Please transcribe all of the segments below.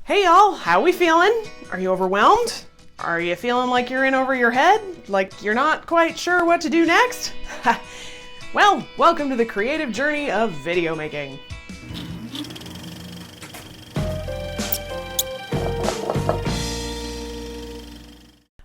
Hey y'all, how we feeling? Are you overwhelmed? Are you feeling like you're in over your head? Like you're not quite sure what to do next? Well, welcome to the creative journey of video making.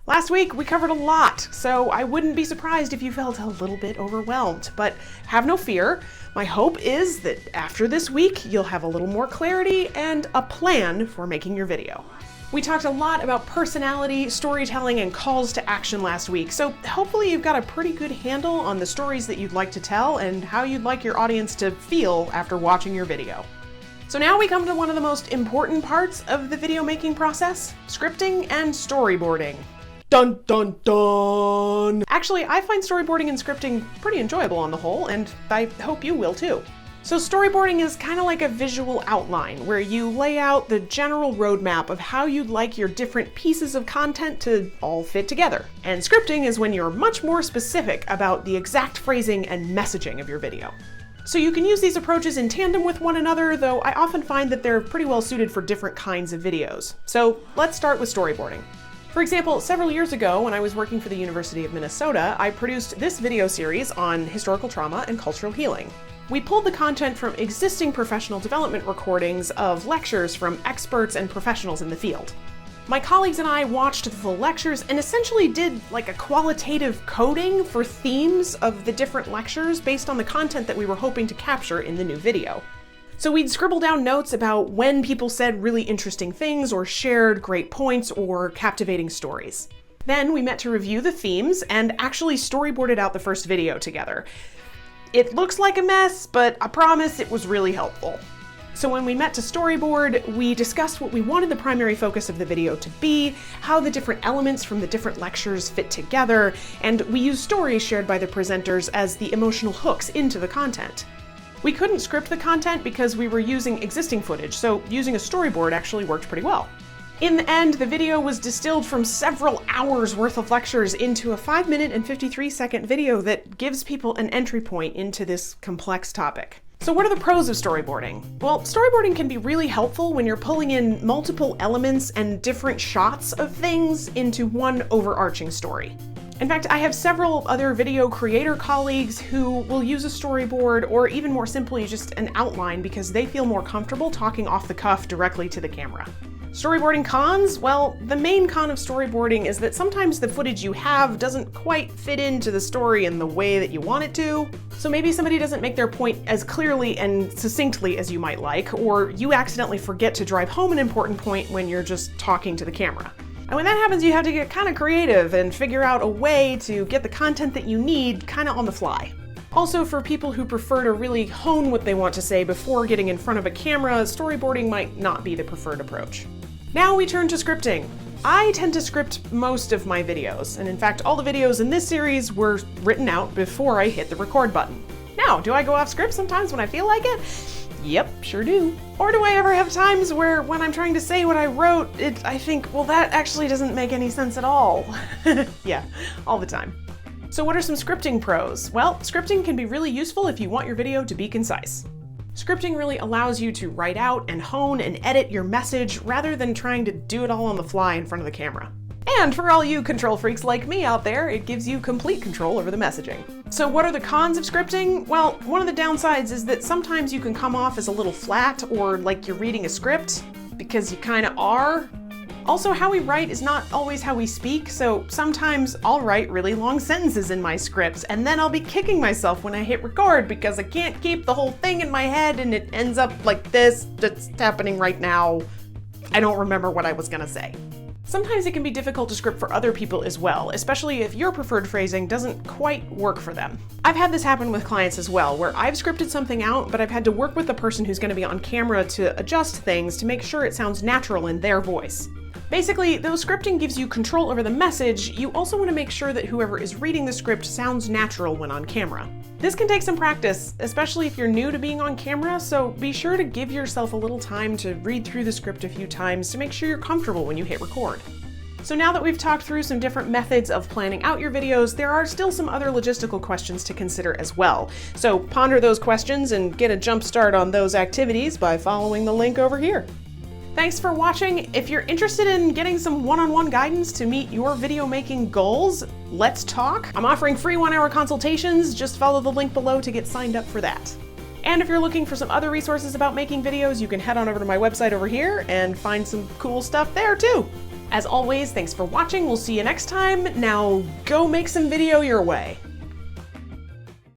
Last week we covered a lot, so I wouldn't be surprised if you felt a little bit overwhelmed, but have no fear. My hope is that after this week, you'll have a little more clarity and a plan for making your video. We talked a lot about personality, storytelling, and calls to action last week, so hopefully you've got a pretty good handle on the stories that you'd like to tell and how you'd like your audience to feel after watching your video. So now we come to one of the most important parts of the video making process, scripting and storyboarding. Dun dun dun! Actually, I find storyboarding and scripting pretty enjoyable on the whole, and I hope you will too. So storyboarding is kind of like a visual outline where you lay out the general roadmap of how you'd like your different pieces of content to all fit together. And scripting is when you're much more specific about the exact phrasing and messaging of your video. So you can use these approaches in tandem with one another, though I often find that they're pretty well suited for different kinds of videos. So let's start with storyboarding. For example, several years ago when I was working for the University of Minnesota, I produced this video series on historical trauma and cultural healing. We pulled the content from existing professional development recordings of lectures from experts and professionals in the field. My colleagues and I watched the lectures and essentially did like a qualitative coding for themes of the different lectures based on the content that we were hoping to capture in the new video. So we'd scribble down notes about when people said really interesting things or shared great points or captivating stories. Then we met to review the themes and actually storyboarded out the first video together. It looks like a mess, but I promise it was really helpful. So when we met to storyboard, we discussed what we wanted the primary focus of the video to be, how the different elements from the different lectures fit together, and we used stories shared by the presenters as the emotional hooks into the content. We couldn't script the content because we were using existing footage, so using a storyboard actually worked pretty well. In the end, the video was distilled from several hours worth of lectures into a 5-minute and 53-second video that gives people an entry point into this complex topic. So what are the pros of storyboarding? Well, storyboarding can be really helpful when you're pulling in multiple elements and different shots of things into one overarching story. In fact, I have several other video creator colleagues who will use a storyboard or even more simply just an outline because they feel more comfortable talking off the cuff directly to the camera. Storyboarding cons? Well, the main con of storyboarding is that sometimes the footage you have doesn't quite fit into the story in the way that you want it to. So maybe somebody doesn't make their point as clearly and succinctly as you might like, or you accidentally forget to drive home an important point when you're just talking to the camera. And when that happens, you have to get kind of creative and figure out a way to get the content that you need kind of on the fly. Also, for people who prefer to really hone what they want to say before getting in front of a camera, storyboarding might not be the preferred approach. Now we turn to scripting. I tend to script most of my videos, and in fact, all the videos in this series were written out before I hit the record button. Now, do I go off script sometimes when I feel like it? Yep, sure do. Or do I ever have times where when I'm trying to say what I wrote, I think, well, that actually doesn't make any sense at all. Yeah, all the time. So what are some scripting pros? Well, scripting can be really useful if you want your video to be concise. Scripting really allows you to write out and hone and edit your message rather than trying to do it all on the fly in front of the camera. And for all you control freaks like me out there, it gives you complete control over the messaging. So what are the cons of scripting? Well, one of the downsides is that sometimes you can come off as a little flat or like you're reading a script, because you kind of are. Also, how we write is not always how we speak, so sometimes I'll write really long sentences in my scripts, and then I'll be kicking myself when I hit record because I can't keep the whole thing in my head and it ends up like this that's happening right now. I don't remember what I was gonna say. Sometimes it can be difficult to script for other people as well, especially if your preferred phrasing doesn't quite work for them. I've had this happen with clients as well, where I've scripted something out, but I've had to work with the person who's going to be on camera to adjust things to make sure it sounds natural in their voice. Basically, though scripting gives you control over the message, you also want to make sure that whoever is reading the script sounds natural when on camera. This can take some practice, especially if you're new to being on camera, so be sure to give yourself a little time to read through the script a few times to make sure you're comfortable when you hit record. So now that we've talked through some different methods of planning out your videos, there are still some other logistical questions to consider as well. So ponder those questions and get a jump start on those activities by following the link over here. Thanks for watching. If you're interested in getting some one-on-one guidance to meet your video making goals, let's talk. I'm offering free 1-hour consultations. Just follow the link below to get signed up for that. And if you're looking for some other resources about making videos, you can head on over to my website over here and find some cool stuff there too. As always, thanks for watching. We'll see you next time. Now go make some video your way.